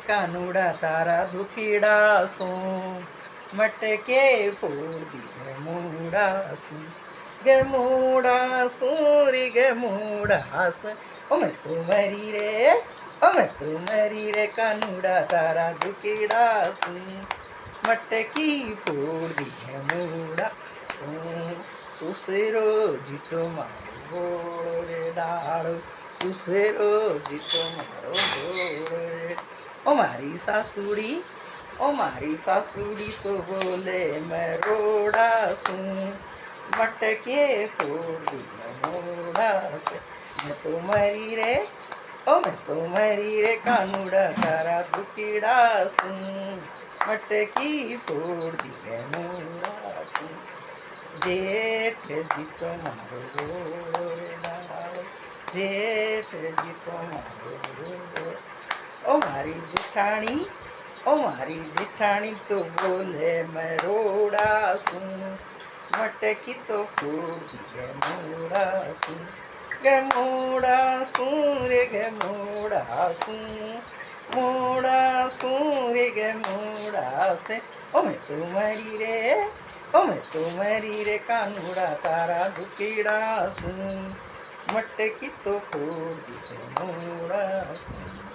કાનુડા તારા દુખીડા શું મટકે ફોડ દી મૂડા શું ગમૂડા શું રે ગમૂડા શું અમે તું મરી રે અમે તું મરી રે કાનુડા તારા દુખીડા શું મટકી ફોડ દી મૂડા શું સુસેરો જીતો મારો ગોળો રે ડાળો સુસેરો જીતો મારો ગોળો રે ઓ મારી સાસુડી ઓ મારી સાસુડી તો બોલે મરોડા શું મટકે ફોડી મોડા છે મેં તો મરી રે ઓ મેં તો મરી રે કાનુડા તારા દુખીડા શું મટકી ફોડી મોડા શું જેઠ જીતો મારો ગોળો રે ડાળો જેઠ જીતો મારો ગોળો ઓ મારી જેઠાણી ઓ મારી જેઠાણી તો બોલે મરોડા શું મટકી તો ફોડી ગમોડા શું ગમોડા શું રે ગમોડા શું મોડા શું રે ગમોડા છે અમે તું મરી રે અમે તો મરી રે કાનુડા તારા દુખીડા શું મટકી તો ફોડી ગમોડા શું